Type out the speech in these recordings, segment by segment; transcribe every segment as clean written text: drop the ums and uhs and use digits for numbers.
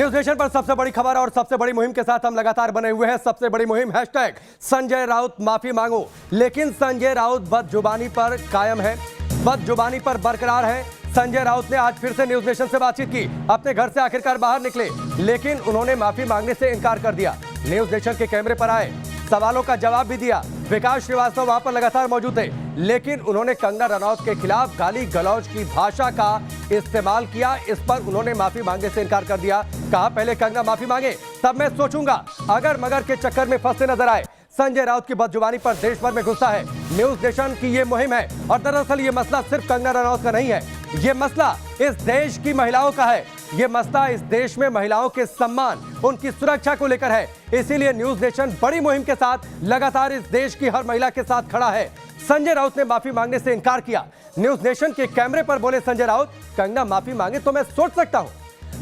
News nation पर सबसे बड़ी खबर और सबसे बड़ी मुहिम के साथ हम लगातार बने हुए हैं। सबसे बड़ी मुहिम हैशटैग संजय राउत माफी मांगो। लेकिन संजय राउत बदजुबानी पर कायम है, बदजुबानी पर बरकरार है। संजय राउत ने आज फिर से न्यूज नेशन से बातचीत की। अपने घर से आखिरकार बाहर निकले, लेकिन उन्होंने माफी मांगने से इनकार कर दिया। न्यूज नेशन के कैमरे पर आए, सवालों का जवाब भी दिया। विकास श्रीवास्तव वहां पर लगातार मौजूद थे, लेकिन उन्होंने कंगना रनौत के खिलाफ गाली गलौज की भाषा का इस्तेमाल किया। इस पर उन्होंने माफी मांगने से इनकार कर दिया। कहा पहले कंगना माफी मांगे तब मैं सोचूंगा। अगर मगर के चक्कर में फंसते नजर आए। संजय राउत की बदजुबानी पर देश भर में गुस्सा है। न्यूज नेशन की ये मुहिम है और दरअसल ये मसला सिर्फ कंगना रनौत का नहीं है, ये मसला इस देश की महिलाओं का है। ये मसला इस देश में महिलाओं के सम्मान, उनकी सुरक्षा को लेकर है। इसीलिए न्यूज नेशन बड़ी मुहिम के साथ लगातार इस देश की हर महिला के साथ खड़ा है। संजय राउत ने माफी मांगने से इनकार किया। न्यूज नेशन के कैमरे पर बोले संजय राउत, कंगना माफी मांगे तो मैं सोच सकता हूं।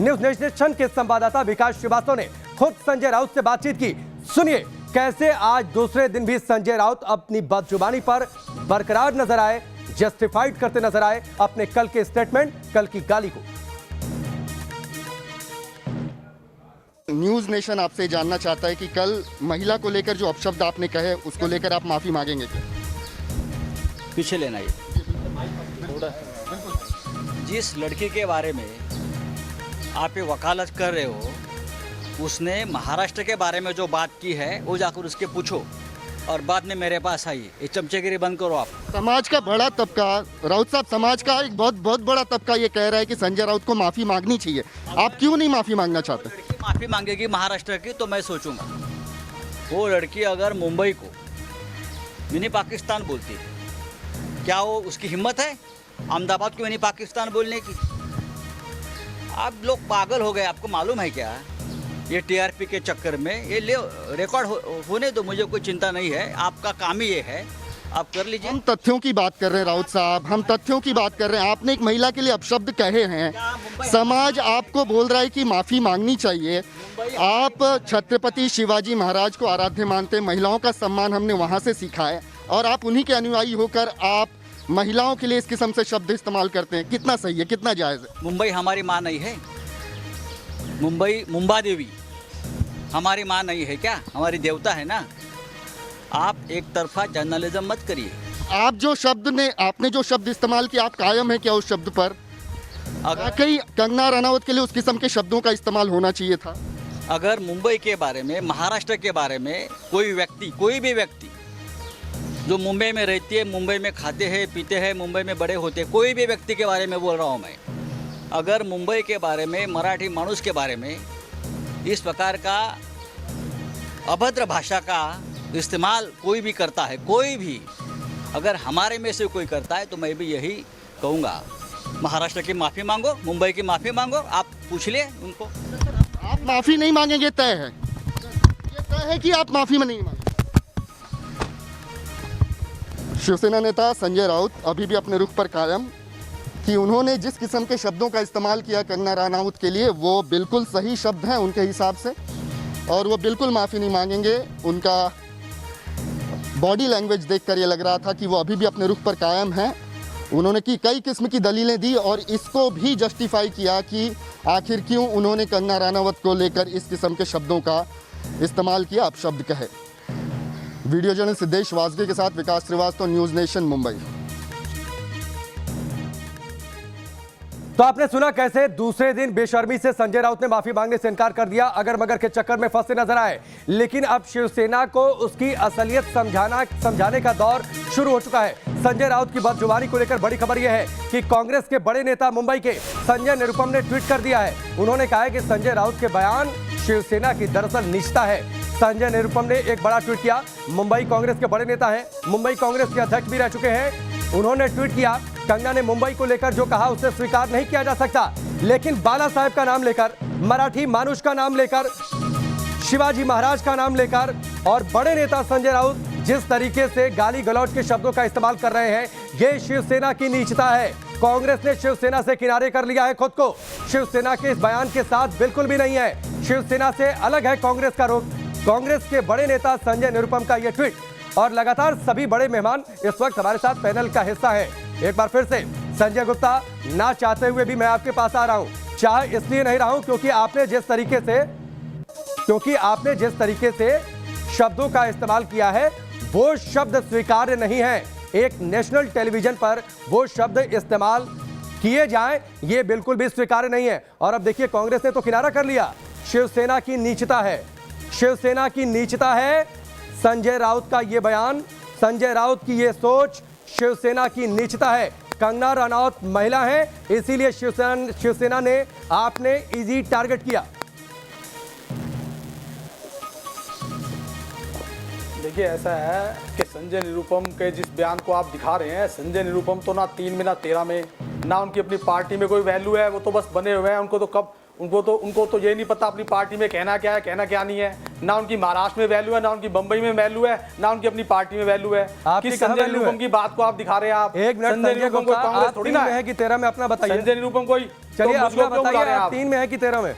न्यूज नेशन के संवाददाता विकास श्रीवास्तव ने खुद संजय राउत से बातचीत की। सुनिए कैसे आज दूसरे दिन भी संजय राउत अपनी बदजुबानी पर बरकरार नजर आए, जस्टिफाइड करते नजर आए अपने कल के स्टेटमेंट, कल की गाली को। न्यूज नेशन आपसे जानना चाहता है कि कल महिला को लेकर जो अपशब्द आपने कहे उसको लेकर आप माफी मांगेंगे क्या? पीछे लेना ये जिस लड़की के बारे में आप ये वकालत कर रहे हो, उसने महाराष्ट्र के बारे में जो बात की है वो जाकर उसके पूछो और बाद में मेरे पास आइए। ये चमचेगिरी बंद करो आप। समाज का बड़ा तबका, राउत साहब, समाज का एक बहुत बड़ा तबका ये कह रहा है कि संजय राउत को माफी मांगनी चाहिए। आप क्यों नहीं माफी मांगना चाहते? लड़की माफी मांगेगी महाराष्ट्र की तो मैं सोचूंगा। वो लड़की अगर मुंबई को मिनी पाकिस्तान बोलती है, क्या वो उसकी हिम्मत है अहमदाबाद को मिनी पाकिस्तान बोलने की? आप लोग पागल हो गए। आपको मालूम है क्या? ये टीआरपी के चक्कर में ये रिकॉर्ड होने दो, मुझे कोई चिंता नहीं है। आपका काम ही ये है, आप कर लीजिए। हम तथ्यों की बात कर रहे हैं राउत साहब, हम तथ्यों की बात कर रहे हैं। आपने एक महिला के लिए अपशब्द कहे हैं, समाज आपको बोल रहा है कि माफी मांगनी चाहिए। आप छत्रपति शिवाजी महाराज को आराध्य मानते हैं, महिलाओं का सम्मान हमने वहाँ से सीखा है, और आप उन्हीं के अनुयायी होकर आप महिलाओं के लिए इस किस्म से शब्द इस्तेमाल करते हैं। कितना सही है, कितना जायज़ है? मुंबई हमारी माँ नहीं है। मुंबा देवी हमारी माँ नहीं है क्या? हमारी देवता है ना। आप एक तरफा जर्नलिज्म मत करिए। आपने जो शब्द इस्तेमाल किया, आप कायम है क्या उस शब्द पर? वाकई कंगना रनौत के लिए उस किस्म के शब्दों का इस्तेमाल होना चाहिए था। अगर मुंबई के बारे में, महाराष्ट्र के बारे में कोई भी व्यक्ति जो मुंबई में रहती है, मुंबई में खाते हैं पीते हैं, मुंबई में बड़े होते हैं, कोई भी व्यक्ति के बारे में बोल रहा हूँ मैं। अगर मुंबई के बारे में, मराठी मानुष के बारे में इस प्रकार का अभद्र भाषा का इस्तेमाल कोई भी करता है, कोई भी अगर हमारे में से कोई करता है, तो मैं भी यही कहूँगा, महाराष्ट्र की माफ़ी मांगो, मुंबई की माफ़ी मांगो। आप पूछ ले उनको। आप माफ़ी नहीं मांगेंगे, तय है? ये तय है कि आप माफ़ी में नहीं मांगेंगे? शिवसेना नेता संजय राउत अभी भी अपने रुख पर कायम कि उन्होंने जिस किस्म के शब्दों का इस्तेमाल किया कंगना रनौत के लिए, वो बिल्कुल सही शब्द हैं उनके हिसाब से, और वो बिल्कुल माफ़ी नहीं मांगेंगे। उनका बॉडी लैंग्वेज देखकर ये लग रहा था कि वो अभी भी अपने रुख पर कायम हैं। उन्होंने कई किस्म की दलीलें दी और इसको भी जस्टिफाई किया कि आखिर क्यों उन्होंने कंगना रनौत को लेकर इस किस्म के शब्दों का इस्तेमाल किया, अपशब्द कहे। वीडियो जर्नलिस्ट सिद्धेश वासगे के साथ विकास श्रीवास्तव, न्यूज नेशन, मुंबई। तो आपने सुना कैसे दूसरे दिन बेशर्मी से संजय राउत ने माफी मांगने से इनकार कर दिया। अगर मगर के चक्कर में फंसे नजर आए, लेकिन अब शिवसेना को उसकी असलियत समझाने का दौर शुरू हो चुका है। संजय राउत की बदजुबानी को लेकर बड़ी खबर यह है कि कांग्रेस के बड़े नेता मुंबई के संजय निरुपम ने ट्वीट कर दिया है। उन्होंने कहा है कि संजय राउत के बयान शिवसेना की दरअसल निष्ठा है। संजय निरुपम ने एक बड़ा ट्वीट किया। मुंबई कांग्रेस के बड़े नेता हैं, मुंबई कांग्रेस के अध्यक्ष भी रह चुके हैं। उन्होंने ट्वीट किया, कंगना ने मुंबई को लेकर जो कहा उसे स्वीकार नहीं किया जा सकता, लेकिन बाला साहेब का नाम लेकर, मराठी मानुष का नाम लेकर, शिवाजी महाराज का नाम लेकर और बड़े नेता संजय राउत जिस तरीके से गाली गलौज के शब्दों का इस्तेमाल कर रहे हैं, ये शिवसेना की नीचता है। कांग्रेस ने शिवसेना से किनारे कर लिया है खुद को। शिवसेना के इस बयान के साथ बिल्कुल भी नहीं है। शिवसेना से अलग है कांग्रेस का रुख। कांग्रेस के बड़े नेता संजय निरुपम का यह ट्वीट, और लगातार सभी बड़े मेहमान इस वक्त हमारे साथ पैनल का हिस्सा है। एक बार फिर से संजय गुप्ता, ना चाहते हुए भी मैं आपके पास आ रहा हूं। चाय इसलिए नहीं रहा हूं क्योंकि आपने जिस तरीके से शब्दों का इस्तेमाल किया है वो शब्द स्वीकार्य नहीं है। एक नेशनल टेलीविजन पर वो शब्द इस्तेमाल किए जाएं ये बिल्कुल भी स्वीकार्य नहीं है। और अब देखिए कांग्रेस ने तो किनारा कर लिया। शिवसेना की नीचता है, शिवसेना की नीचता है। संजय राउत का ये बयान, संजय राउत की ये सोच शिवसेना की नीचता है। कंगना रनौत महिला है, इसीलिए शिवसेना ने आपने इजी टारगेट किया। देखिए ऐसा है कि संजय निरुपम के जिस बयान को आप दिखा रहे हैं, संजय निरुपम तो ना 3 में ना 13 में, ना उनकी अपनी पार्टी में कोई वैल्यू है। वो तो बस बने हुए हैं। उनको तो ये नहीं पता अपनी पार्टी में कहना क्या है, कहना क्या नहीं है। ना उनकी महाराष्ट्र में वैल्यू है, ना उनकी बम्बई में वैल्यू है, ना उनकी अपनी पार्टी में वैल्यू है। आपकी किस कहाँ संजय वैल्यू निरुपम है? की बात को आप दिखा रहे हैं। आप एक मिनट, संजय निरुपम को कांग्रेस थोड़ी ना है कि 13 में अपना बताइए। संजय निरुपम कोई चलिए तो मुझको अपना क्यों बुला बताइए, रहे हैं आप आप? 3 में है कि 13 में?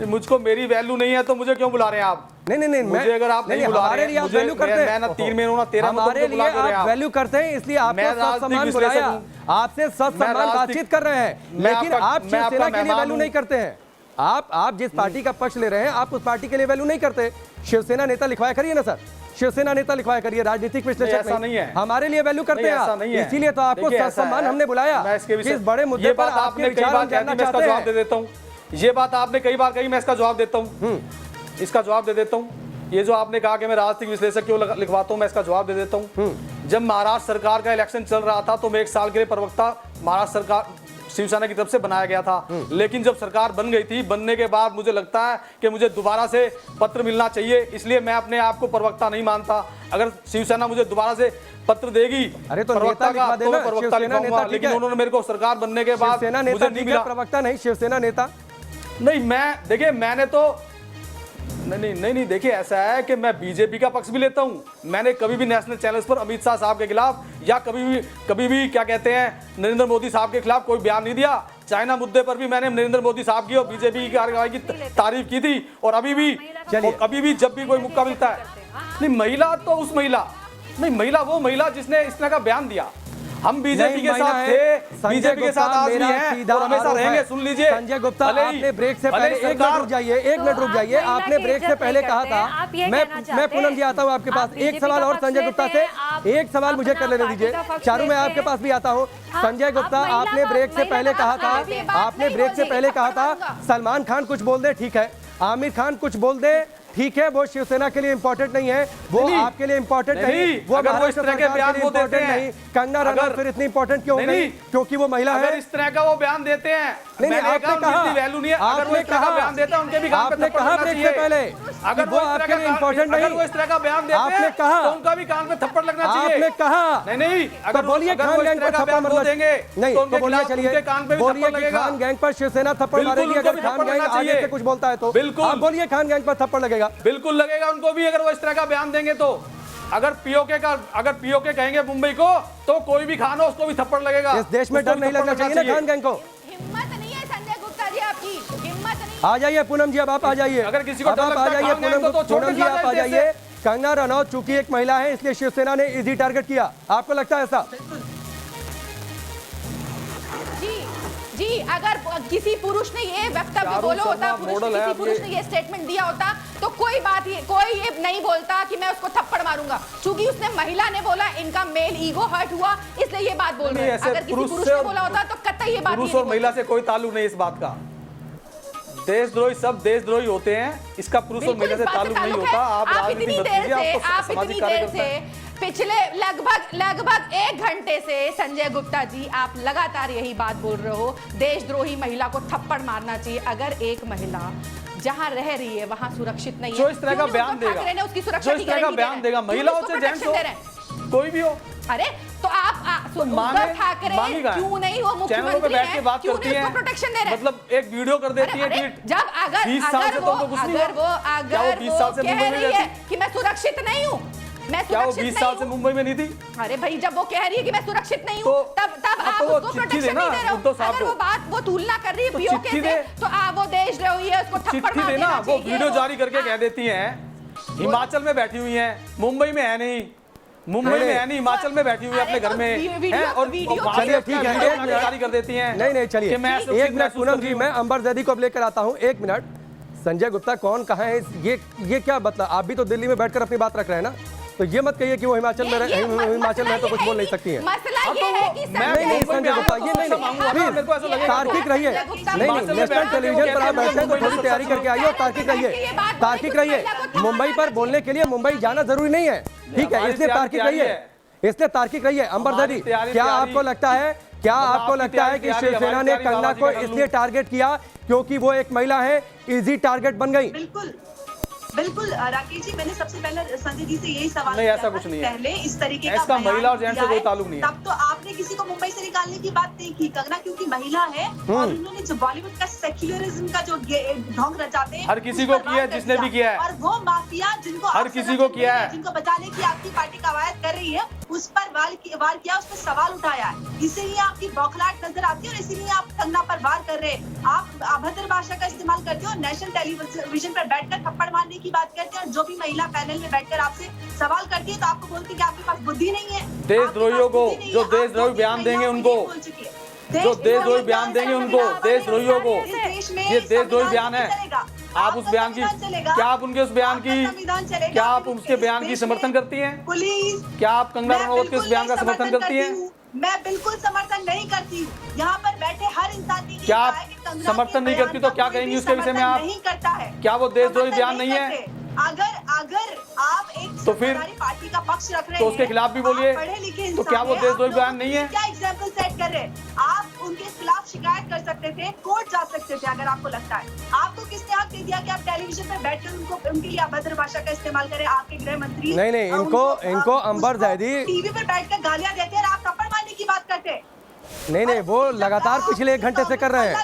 मुझको मेरी वैल्यू नहीं है तो मुझे क्यों बुला रहे हैं आप? नहीं, मुझे अगर आप नहीं बुला रहे हैं, आप वैल्यू करते हैं। मैं ना 3 में हूं ना 13 में, तो हमारे मुझे बुला लिए क्यों रहे हैं आप आप? वैल्यू करते हैं, इसलिए आपको मैं सत्सम्मान राजनीतिक बुलाया, विश्लेषक हूं। आपसे सत्सम्मान बातचीत कर रहे हैं। लेकिन आप शिवसेना के लिए वैल्यू नहीं करते हैं। आप जिस पार्टी का पक्ष ले रहे हैं आप उस पार्टी के लिए वैल्यू नहीं करते। शिवसेना नेता लिखवाया करिए ना सर, शिवसेना नेता लिखवाया करिए, राजनीतिक विश्लेषक ऐसा नहीं है। हमारे लिए वैल्यू करते हैं आप, इसीलिए तो आपको सत्सम्मान हमने बुलाया। इस बड़े मुद्दे पर आपने कई बार जानना चाहते हैं, जवाब दे देता हूँ। ये बात आपने कई बार कही, मैं इसका जवाब देता हूँ। इसका जवाब दे देता हूँ। ये जो आपने कहा कि मैं राजनीतिक विश्लेषक क्यों लिखवाता हूँ, मैं इसका जवाब दे देता हूँ। जब महाराष्ट्र सरकार का इलेक्शन चल रहा था तो मैं 1 साल के लिए प्रवक्ता महाराष्ट्र सरकार शिवसेना की तरफ से बनाया गया था। लेकिन जब सरकार बन गई थी, बनने के बाद मुझे लगता है कि मुझे दोबारा से पत्र मिलना चाहिए, इसलिए मैं अपने आप को प्रवक्ता नहीं मानता। अगर शिवसेना मुझे दोबारा से पत्र देगी अरे तो प्रवक्ता नेता लिखवा का, तो मैं देना, प्रवक्ता शिवसेना लिखवाऊंगा। नेता, ठीक लेकिन है। उन्होंने मेरे को सरकार बनने के बाद शिवसेना नेता मुझे नहीं ठीक मिला। है, प्रवक्ता नहीं, शिवसेना नेता नहीं। मैं देखिए मैंने तो नहीं देखिए ऐसा है कि मैं बीजेपी का पक्ष भी लेता हूं। मैंने कभी भी नेशनल चैनल्स पर अमित शाह साहब के खिलाफ या कभी भी क्या कहते हैं नरेंद्र मोदी साहब के खिलाफ कोई बयान नहीं दिया। चाइना मुद्दे पर भी मैंने नरेंद्र मोदी साहब की और बीजेपी की कार्रवाई की तारीफ की थी। और अभी भी जब भी कोई मौका मिलता है, नहीं महिला तो उस महिला नहीं, महिला वो महिला जिसने इस तरह का बयान दिया। हम बीजेपी के साथ थे, बीजेपी के साथ आज भी हैं और हमेशा रहेंगे। सुन लीजिए संजय गुप्ता, आपने ब्रेक से पहले एक मिनट रुक जाइए। आपने ब्रेक से पहले कहा था, मैं पूनम जी आता हूँ आपके पास। एक सवाल और संजय गुप्ता से, एक सवाल मुझे कर लेने दीजिए। चारू मैं आपके पास भी आता हूँ। संजय गुप्ता, आपने ब्रेक से पहले कहा था सलमान खान कुछ बोल दे ठीक है, आमिर खान कुछ बोल दे ठीक है, वो शिवसेना के लिए इंपॉर्टेंट नहीं है, वो आपके लिए इंपॉर्टेंट नहीं, वो महाराष्ट्र सरकार के लिए इंपॉर्टेंट नहीं। कंगना रनौत फिर इतनी इंपॉर्टेंट क्यों नहीं? क्योंकि वो महिला है। अगर इस तरह का वो बयान देते हैं, नहीं आपने कहा, वैल्यू नहीं है। अगर वो इस तरह का बयान देते हैं, उनके भी कान पे आपने कहा ब्रेक से पहले अगर वो आपके लिए इंपॉर्टेंट नहीं, अगर वो इस तरह का बयान देते आपने हैं कहा, तो उनका भी कान पे थप्पड़ लगना चाहिए। आपने कहा नहीं, तो बोलिए खान गैंग पर थप्पड़ मारना देंगे नहीं, तो बोलिए चलिए बोलिए कि खान गैंग पर शिवसेना थप्पड़ मारेगी अगर खान गैंग आगे से कुछ बोलता है तो। बिल्कुल आप बोलिए खान गैंग पर थप्पड़ लगेगा, बिल्कुल लगेगा उनको भी अगर वो इस तरह का बयान देंगे तो। अगर पीओके कहेंगे मुंबई को तो कोई भी खान हो उसको भी थप्पड़ लगेगा। इस देश में डर नहीं लगना चाहिए ना खान गैंग को। हिम्मत नहीं है संजय गुप्ता जी, आपकी हिम्मत नहीं। आ जाइए पूनम जी, अब आप आ जाइए। अगर किसी को अब आप आ जाइए पूनम जी, आप आ जाइए। कंगना रनौत चूंकि एक महिला है इसलिए शिवसेना ने इजी टारगेट किया, आपको लगता है ऐसा? जी, अगर किसी पुरुष ने ये वक्तव्य बोला होता, किसी पुरुष ने ये स्टेटमेंट दिया होता तो कोई ये नहीं बोलता कि मैं उसको थप्पड़ मारूंगा। चूंकि उसने महिला ने बोला, इनका मेल ईगो हर्ट हुआ इसलिए ये बात बोल रहे हैं। अगर किसी पुरुष ने बोला होता तो कतई ये बात पुरुष और महिला से कोई ताल्लुक नहीं इस बात का। देशद्रोही सब देशद्रोही होते हैं, इसका पुरुष और महिला से ताल्लुक नहीं होता। आप इतनी देर से पिछले लगभग 1 घंटे से संजय गुप्ता जी आप लगातार यही बात बोल रहे हो, देशद्रोही महिला को थप्पड़ मारना चाहिए। अगर एक महिला जहां रह रही है वहां सुरक्षित नहीं है, जो इस तरह का बयान देगा, उसकी सुरक्षा की गारंटी बयान देगा, महिलाओं से जेंट्स हो, कोई भी हो। अरे तो आप उद्धव ठाकरे क्यों नहीं वो मुख्यमंत्री हैं, क्यों नहीं उसको प्रोटेक्शन दे रहे हैं? मतलब एक वीडियो कर देती है ट्वीट। जब अगर वो कह रही है कि मैं सुरक्षित नहीं हूँ, मैं क्या वो 20 साल से मुंबई में नहीं थी? अरे भाई जब वो कह रही है कि मैं सुरक्षित नहीं हूँ, तब आप उसको प्रोटेक्शन नहीं दे रहे हो। अगर वो तुलना कर रही है पीओके से, तो आप वो देशद्रोही है, उसको थप्पड़ मार देना चाहिए। वो वीडियो जारी करके कह देती हैं, हिमाचल में बैठी हुई हैं, मुंबई में है नहीं, मुंबई में है नहीं, हिमाचल में बैठी हुई है अपने घर में हैं और चलिए ठीक है, जारी कर देती हैं। नहीं चलिए कि मैं सुरक्षित एक मिनट महसूस पूनम करती जी, हूँ। मैं अंबर जैदी को अब लेकर आता हूं। एक मिनट, संजय गुप्ता कौन कहाँ है, ये क्या मतलब, आप भी तो दिल्ली में बैठकर अपनी बात रख रहे हैं ना, तो ये मत कहिए कि वो हिमाचल में हिमाचल में तो कुछ बोल नहीं सकती है। मसला ये है कि नहीं संजय गुप्ता, ये नहीं प्लीज तार्किक रहिए। नहीं नेशनल टेलीविजन पर आप बैठे हैं तो थोड़ी तैयारी करके आइए और तार्किक रहिए। मुंबई पर बोलने के लिए मुंबई जाना जरूरी नहीं है, ठीक है, इसलिए तार्किक रहिए। अंबर जैदी, क्या आपको लगता है कि शिवसेना ने कंगना को इसलिए टारगेट किया क्योंकि वो एक महिला है, इजी टारगेट बन गई? बिल्कुल राकेश जी, मैंने सबसे पहले संजय जी से यही सवाल नहीं, किया ऐसा था कुछ नहीं कि है। पहले इस तरीके का इसका बयान महिला और जेंट्स से दिया कोई है, ताल्लुक नहीं है। तब तो आपने किसी को मुंबई से निकालने की बात नहीं की। कंगना क्योंकि महिला है और उन्होंने जो बॉलीवुड का सेक्युलरिज्म का जो ढोंग रचाते हैं, हर किसी को किया है, जिसने भी किया है। और वो माफिया जिनको हर आप किसी को समर्थन किया दे रहे है। हैं, जिनको बचाने की आपकी पार्टी कवायद कर रही है, उस पर वार किया, उस पर सवाल उठाया है। इसीलिए आपकी बौखलाहट नजर आती है और इसीलिए आप कंगना पर वार कर रहे हैं। आप अभद्र भाषा का इस्तेमाल करते हो, नेशनल टेलीविजन पर बैठकर थप्पड़ मारने की बात करते हैं और जो भी महिला पैनल में बैठकर आपसे सवाल करती है तो आपको बोलती है कि आपके पास बुद्धि नहीं है। देशद्रोहियों को जो देशद्रोही बयान देंगे उनको, जो देशद्रोही बयान देंगे उनको, देशद्रोहियों को, ये देशद्रोही बयान है। आप उस बयान की, क्या आप उनके उस बयान की, क्या आप उसके बयान की समर्थन करती हैं? पुलिस, क्या आप कंगना रनौत के उस बयान का समर्थन करती हैं? मैं बिल्कुल समर्थन नहीं करती हूँ। यहाँ पर बैठे हर इंसान की क्या आप समर्थन नहीं करती तो क्या कहेंगी उसके विषय में आप? नहीं करता है। क्या वो देशद्रोही बयान नहीं है? अगर आप एक तो फिर पार्टी का पक्ष रख रहे हैं तो उसके खिलाफ भी बोलिए। आप पढ़े लिखे तो क्या वो इंसान हैं, देशद्रोही आप बयान लोगों नहीं है? के क्या एग्जाम्पल सेट कर रहे हैं? आप उनके खिलाफ शिकायत कर सकते थे, कोर्ट जा सकते थे अगर आपको लगता है। आपको किसने हक दे दिया कि आप टेलीविजन पर बैठकर उनके लिए अभद्र भाषा का इस्तेमाल करें? आपके गृह मंत्री नहीं, इनको अंबर जैदी टीवी पर बैठकर गालियां देते हैं और आप थप्पड़ मारने की बात करते हैं। नहीं वो लगातार पिछले 1 घंटे से कर रहे हैं।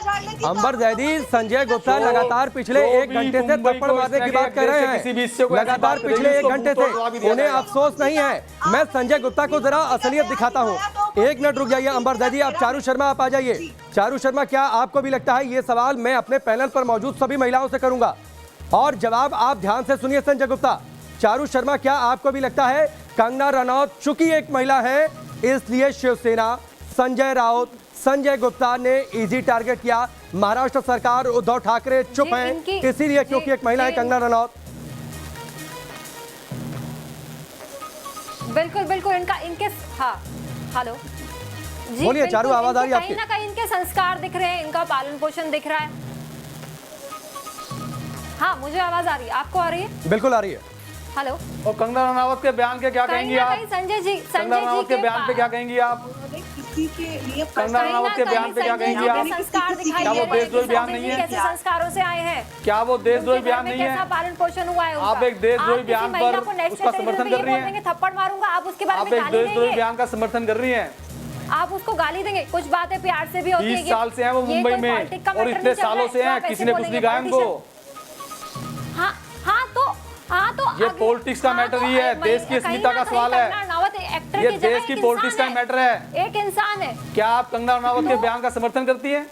अंबर जैदी, संजय गुप्ता लगातार पिछले 1 घंटे से थप्पड़ मारने की बात कर रहे हैं, लगातार पिछले 1 घंटे से। उन्हें अफसोस नहीं है। मैं संजय गुप्ता को जरा असलियत दिखाता हूं। 1 मिनट रुक जाइए अंबर जैदी। आप चारू शर्मा आप आ जाइए। चारू शर्मा, क्या आपको भी लगता है, ये सवाल मैं अपने पैनल पर मौजूद सभी महिलाओं से करूंगा और जवाब आप ध्यान से सुनिए। संजय गुप्ता, चारू शर्मा, क्या आपको भी लगता है कंगना रनौत चूंकि एक महिला है इसलिए शिवसेना, संजय राउत, संजय गुप्ता ने इजी टारगेट किया? महाराष्ट्र सरकार, उद्धव ठाकरे चुप हैं इसीलिए क्योंकि एक महिला है कंगना रनौत? बिल्कुल इनके हाँ हेलो जी, बोलिए चारू, आवाज आ रही है आपकी? कहीं ना कहीं इनके संस्कार दिख रहे हैं, इनका पालन पोषण दिख रहा है। हाँ मुझे आवाज आ रही है, आपको आ रही है? बिल्कुल आ रही है। हेलो। और कंगना रनौत के बयान के क्या कहेंगी आप? संजय जी कंगना रनौत के बयान पे क्या कहेंगी आप? किसी के लिए कंगना रनौत के बयान पे क्या कहेंगी आप? संस्कार दिखाई क्या वो दे रहे हैं देशद्रोही कि बयान संजय नहीं जी है? कैसे संस्कारों से आए हैं? क्या वो देशद्रोही उनके घर बयान में नहीं है? कैसा पालन पोषण हुआ है उनका? आप एक देशद्रोही आप किसी बयान महिला पर को नेशनल उसका टेलीविजन समर्थन पे कर ये रही बोल हैं? देंगे थप्पड़ मारूंगा, आप उसके बारे आप में एक गाली देशद्रोही देंगे? बयान का समर्थन कर रही हैं? आप उसको गाली देंगे? कुछ बातें प्यार से भी होती है। 20 साल से हैं वो मुंबई में और इतने सालों से हैं, किसी ने कुछ नहीं कहा उनको। हाँ तो ये पॉलिटिक्स का मैटर ही है, देश की अस्मिता का सवाल है। ये देश की पॉलिटिक्स का मैटर है। एक इंसान है। क्या आप कंगना रनौत के बयान का समर्थन करती हैं?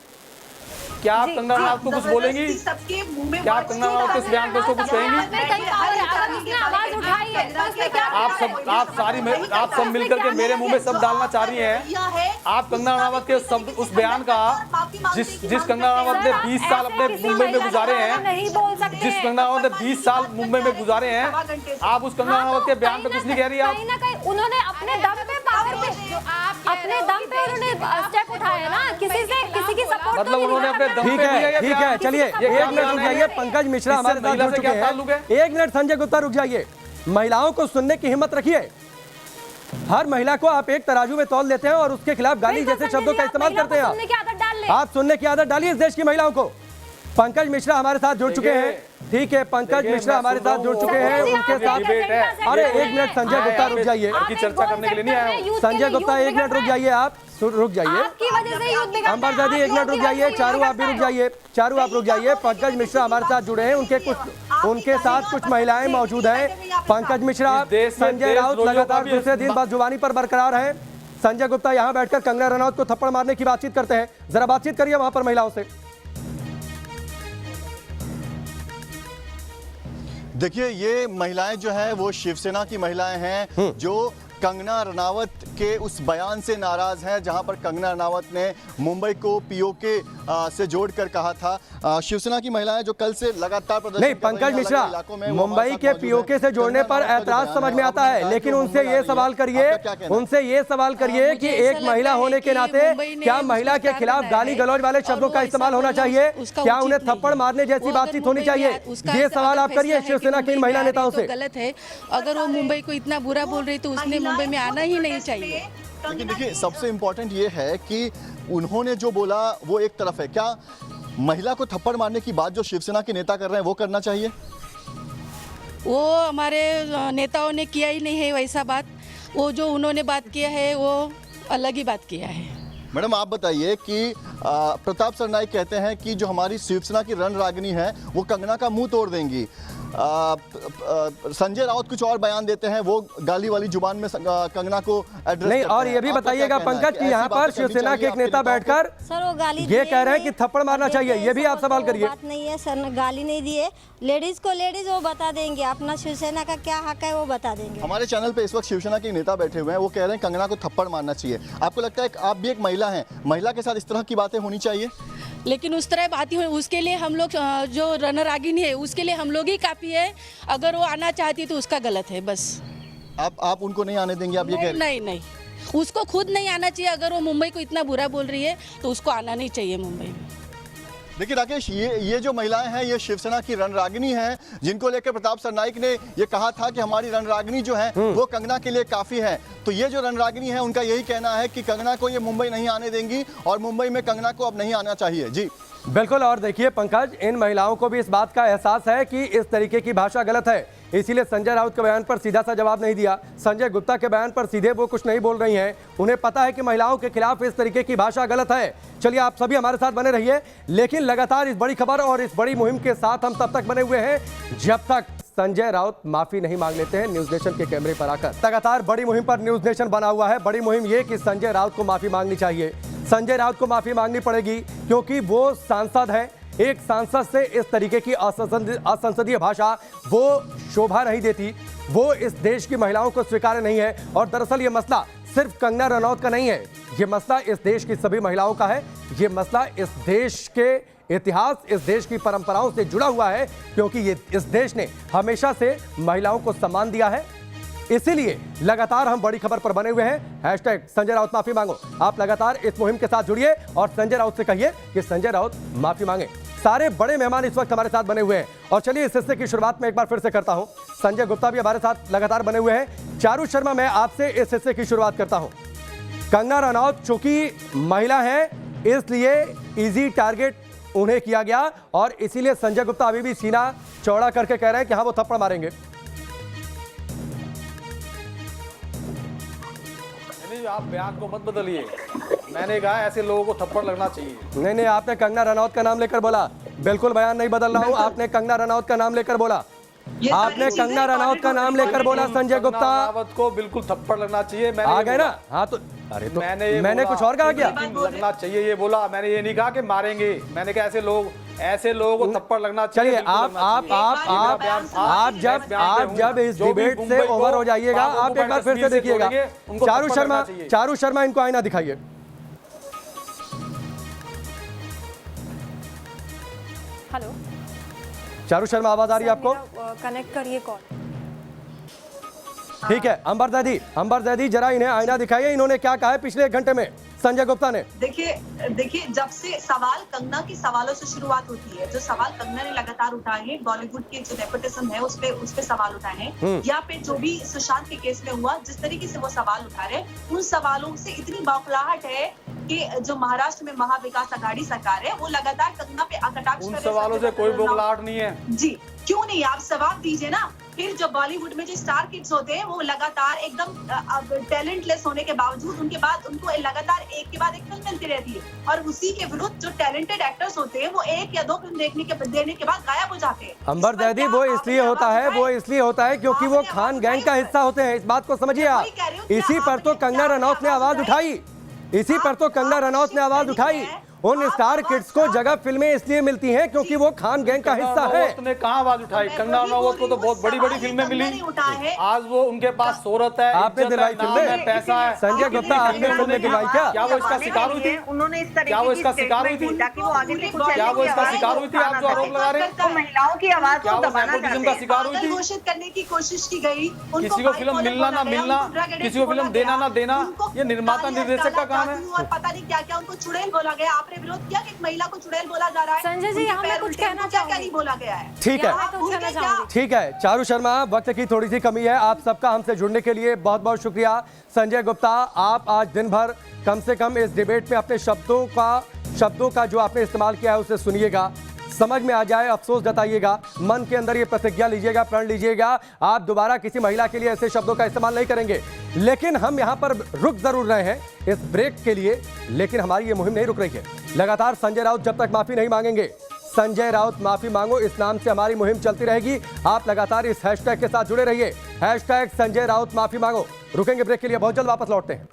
क्या आप कंगना रनौत को कुछ बोलेंगी? सबके मुंह में क्या आप कंगना रनौत के इस बयान पर उसको कुछ कहेंगी? आवाज उठाई है तो उसमें क्या? आप सब मिलकर के मेरे मुंह में सब डालना चाह रही हैं। आप कंगना रनौत के उस बयान का, जिस कंगना रनौत ने 20 साल अपने मुंबई में गुजारे हैं, नहीं बोल सकते। जिस कंगना रनौत ने 20 साल मुंबई में गुजारे हैं, आप उस कंगना रनौत के बयान पे कुछ नहीं कह रही। आप कहीं ना कहीं उन्होंने अपने दम पे अपने दम पे उन्होंने स्टेप उठाया ना, किसी की सपोर्ट मतलब उन्होंने अपने दम ठीक पे दिया ये है, ठीक बयान। है, चलिए ये 1 क्या मिनट रुक बयान है? जाइए। पंकज मिश्रा हमारे इससे साथ महिला जुड़ से चुके क्या ताल्लुक है? हैं। 1 मिनट संजय गुप्ता रुक जाइए। महिलाओं को सुनने की हिम्मत रखिए। हर महिला को आप एक तराजू में तौल लेते हैं और उसके खिलाफ गाली जैसे शब्दों का इस्तेमाल करते हैं। आप सुनने की आदत डालिए इस देश की महिलाओं को। पंकज मिश्रा हमारे साथ जुड़ चुके हैं। ठीक है, पंकज मिश्रा हमारे साथ जुड़ चुके हैं, उनके साथ। अरे 1 मिनट संजय गुप्ता रुक जाइए। की चर्चा करने के लिए नहीं आया हूं। संजय गुप्ता 1 मिनट रुक जाइए, आप रुक जाइए। आपकी वजह से युद्ध बिगड़ता है। अंबर जैदी 1 मिनट रुक जाइए। चारू आप भी रुक जाइए। चारू आप रुक जाइए। पंकज मिश्रा हमारे साथ जुड़े हैं, उनके साथ कुछ महिलाएं मौजूद हैं। पंकज मिश्रा, संजय राउत लगातार दूसरे दिन बदजुबानी पर बरकरार हैं। संजय गुप्ता यहाँ बैठकर कंगना रनौत को थप्पड़ मारने की बातचीत करते हैं। जरा बातचीत करिए वहां पर महिलाओं से। देखिए, ये महिलाएं जो है वो शिवसेना की महिलाएं हैं जो कंगना रनावत के उस बयान से नाराज हैं जहां पर कंगना रनावत ने मुंबई को पीओके से जोड़कर कहा था। शिवसेना की महिलाएं जो कल से लगातार प्रदर्शन नहीं, कर रही हैं पंकज मिश्रा, अलग-अलग इलाकों में, वो मुंबई हमारे के साथ मौजूद पीओके हैं। से जोड़ने पर कंगना रनावत का ऐतराज जो समझ बयान में है, आता आपने है, कहा लेकिन कि उनसे मुंबई ये आ रही सवाल है। करिए, आपका क्या कहना है? उनसे ये सवाल करिए मुझे कि ऐसा एक महिला लगता है होने के कि नाते मुंबई ने क्या उसको महिला के स्टार खिलाफ बनाया गाली है गलौज वाले और शब्दों वो का ऐसा इस्तेमाल होना बोलना चाहिए? उसका क्या उचित उन्हें नहीं थप्पड़ है। मारने जैसी वो अगर बातचीत होनी मुंबई में चाहिए? उसका ये ऐसा सवाल अगर आप करिए फैसला है शिवसेना कि की इन मुंबई महिला में आ रही नेताओं तो से। गलत है। अगर वो मुंबई को इतना बुरा बोल रही तो उसने मुंबई में आना ही नहीं चाहिए। लेकिन देखिए सबसे इम्पोर्टेंट ये है कि उन्होंने जो बोला वो एक तरफ है, क्या महिला को थप्पड़ मारने की बात जो शिवसेना के नेता कर रहे हैं वो करना चाहिए? वो हमारे नेताओं ने किया ही नहीं है वैसा बात। वो जो उन्होंने बात किया है वो अलग ही बात किया है। मैडम आप बताइए कि प्रताप सरनाईक कहते हैं कि जो हमारी शिवसेना की रणरागिनी है वो कंगना का मुंह तोड़ देंगी। संजय राउत कुछ और बयान देते हैं, वो गाली वाली जुबान में कंगना को एड्रेस नहीं, करते और हैं। ये भी आपका बताइएगा क्या कहना है पंकज कि ऐसी यहाँ बातें पर करनी शिवसेना चाहिए के एक आपके नेता नेताओं को? बैठकर सर वो गाली ये दिए कह रहे हैं नहीं। कि थप्पड़ मारना देखिए, चाहिए। ये भी आप ऐसा सवाल तो करिए। बात नहीं है सर, गाली नहीं दिए। लेडीज को लेडीज वो बता देंगे, अपना शिवसेना का क्या हक है वो बता देंगे। हमारे चैनल पे इस वक्त शिवसेना के नेता बैठे हुए हैं, वो कह रहे हैं कंगना को थप्पड़ मारना चाहिए। आपको लगता है कि आप भी एक महिला हैं, महिला के साथ इस तरह की बातें होनी चाहिए? लेकिन उस तरह बात ही हो, उसके लिए हम लोग जो रणरागिनी है उसके लिए हम लोग ही काफ़ी है। अगर वो आना चाहती है तो उसका गलत है बस। आप उनको नहीं आने देंगे, आप ये कह नहीं रहे हैं? नहीं नहीं, उसको खुद नहीं आना चाहिए। अगर वो मुंबई को इतना बुरा बोल रही है तो उसको आना नहीं चाहिए मुंबई में। देखिए राकेश, ये जो महिलाएं हैं ये शिवसेना की रणरागिनी हैं, जिनको लेकर प्रताप सरनाईक ने ये कहा था कि हमारी रणरागिनी जो है वो कंगना के लिए काफी है। तो ये जो रणरागिनी है उनका यही कहना है कि कंगना को ये मुंबई नहीं आने देंगी और मुंबई में कंगना को अब नहीं आना चाहिए। जी बिल्कुल, और देखिए पंकज, इन महिलाओं को भी इस बात का एहसास है कि इस तरीके की भाषा गलत है, इसीलिए संजय राउत के बयान पर सीधा सा जवाब नहीं दिया। संजय गुप्ता के बयान पर सीधे वो कुछ नहीं बोल रही हैं। उन्हें पता है कि महिलाओं के खिलाफ इस तरीके की भाषा गलत है। चलिए, आप सभी हमारे साथ बने रहिए, लेकिन लगातार इस बड़ी खबर और इस बड़ी मुहिम के साथ हम तब तक बने हुए हैं जब तक संजय राउत माफी नहीं मांग लेते हैं न्यूज नेशन के कैमरे पर आकर। लगातार बड़ी मुहिम पर न्यूज नेशन बना हुआ है। बड़ी मुहिम ये कि संजय राउत को माफी मांगनी चाहिए। संजय राउत को माफी मांगनी पड़ेगी क्योंकि वो सांसद है। एक सांसद से इस तरीके की असंसदीय भाषा वो शोभा नहीं देती, वो इस देश की महिलाओं को स्वीकार्य नहीं है। और दरअसल ये मसला सिर्फ कंगना रनौत का नहीं है, ये मसला इस देश की सभी महिलाओं का है। ये मसला इस देश के इतिहास, इस देश की परंपराओं से जुड़ा हुआ है, क्योंकि ये इस देश ने हमेशा से महिलाओं को सम्मान दिया है। इसीलिए लगातार हम बड़ी खबर पर बने हुए हैं। हैशटैग संजय राउत माफी मांगो। आप लगातार इस मुहिम के साथ जुड़िए और संजय राउत से कहिए कि संजय राउत माफी मांगे। सारे बड़े मेहमान इस वक्त हमारे साथ बने हुए हैं और चलिए इस हिस्से की शुरुआत में एक बार फिर से करता हूं। संजय गुप्ता भी हमारे साथ लगातार बने हुए हैं। चारू शर्मा, मैं आपसे इस हिस्से की शुरुआत करता हूं। कंगना रनौत चूंकि महिला है इसलिए इजी टारगेट उन्हें किया गया और इसीलिए संजय गुप्ता अभी भी सीना चौड़ा करके कह रहे हैं कि हाँ वो थप्पड़ मारेंगे। नहीं, आप बयान को मत बदलिए। मैंने कहा ऐसे लोगों को थप्पड़ लगना चाहिए। नहीं नहीं, आपने कंगना रनौत का नाम लेकर बोला। बिल्कुल बयान नहीं बदल रहा हूं, आपने कंगना रनौत का नाम लेकर बोला। आपने कंगना रनौत का नाम लेकर बोला। संजय गुप्ता रनौत को बिल्कुल थप्पड़ लगना चाहिए। मैंने आ ये गए बोला। ना? हाँ तो अरे तो मैंने कुछ और कहा क्या? लगना चाहिए ये बोला। मैंने ये नहीं कहा कि मारेंगे। मैंने कहा ऐसे लोगों को थप्पड़ लगना चाहिए। चलिए, आप जब इस डिबेट से ओवर हो जाइएगा, आप एक बार फिर से देखिएगा। चारू शर्मा इनको आईना दिखाइए। हेलो चारू शर्मा, आवाज आ रही है आपको? कनेक्ट करिए कॉल। ठीक है, अंबर जैदी जरा इन्हें आईना दिखाइए। इन्होंने क्या कहा है पिछले 1 घंटे में संजय गुप्ता ने? देखिए जब से सवाल कंगना के सवालों से शुरुआत होती है, जो सवाल कंगना ने लगातार उठाए हैं, बॉलीवुड के जो नेपोटिज्म है उस पे सवाल उठाए हैं, या फिर जो भी सुशांत के केस में हुआ, जिस तरीके से वो सवाल उठा रहे, उन सवालों से इतनी बौखलाहट है कि जो महाराष्ट्र में महाविकास आघाड़ी सरकार है वो लगातार कंगना पे कटाक्ष कर रहे हैं। उन सवालों से कोई बौखलाहट नहीं है जी। क्यों नहीं? आप जवाब दीजिए ना। फिर जो बॉलीवुड में जो स्टार किड्स होते हैं वो लगातार एकदम टैलेंटलेस होने के बावजूद उनको लगातार एक के बाद एक फिल्म मिलती रहती है, और उसी के विरुद्ध जो टैलेंटेड एक्टर्स होते हैं वो 1 या 2 फिल्म देने के बाद गायब हो जाते हैं। अंबर जैदी, वो इसलिए होता है क्योंकि वो खान गैंग का हिस्सा होते हैं। इस बात को समझिए आप। इसी पर तो कंगना रनौत ने आवाज उठाई। उन स्टार किड्स को जगह फिल्में इसलिए मिलती हैं क्योंकि वो खान गैंग का हिस्सा है। ने कहाँ आवाज उठाई? कंगना रनावत को तो बहुत बड़ी बड़ी फिल्में मिली, आज वो उनके पास शोहरत है, आपने दिलवाई फिल्में, पैसा है। संजय गुप्ता आपने फिल्में दिलवाई क्या? क्या वो इसका शिकार हुई थी? उन्होंने इस तरह क्या वो इसका शिकार हुई थी? क्या वो इसका शिकार हुई थी? आप जो आरोप लगा रहे हैं, तो महिलाओं की आवाज क्या वो नेपोटिज्म का शिकार हुई थी? घोषित करने की कोशिश की गई। किसी को फिल्म मिलना ना मिलना, किसी को फिल्म देना ना देना, ये निर्माता निर्देशक का काम है। और पता नहीं क्या क्या उनको चुड़ैल बोला गया। आपने विरोध किया कि एक महिला को चुड़ैल बोला जा रहा है। संजय जी, यहाँ मैं कुछ कहना क्या क्या नहीं बोला गया है। ठीक है, ठीक है चारू शर्मा, वक्त की थोड़ी सी कमी है। आप सबका हमसे जुड़ने के लिए बहुत बहुत शुक्रिया। संजय गुप्ता, आप आज दिन भर कम से कम इस डिबेट में अपने शब्दों का जो आपने इस्तेमाल किया है उसे सुनिएगा, समझ में आ जाए, अफसोस जताइएगा, मन के अंदर ये प्रतिज्ञा लीजिएगा, प्रण लीजिएगा, आप दोबारा किसी महिला के लिए ऐसे शब्दों का इस्तेमाल नहीं करेंगे। लेकिन हम यहाँ पर रुक जरूर रहे हैं इस ब्रेक के लिए, लेकिन हमारी ये मुहिम नहीं रुक रही है। लगातार संजय राउत जब तक माफी नहीं मांगेंगे, संजय राउत माफी मांगो, इस नाम से हमारी मुहिम चलती रहेगी। आप लगातार इस हैशटैग के साथ जुड़े रहिए, हैशटैग संजय राउत माफी मांगो। रुकेंगे ब्रेक के लिए, बहुत जल्द वापस लौटते हैं।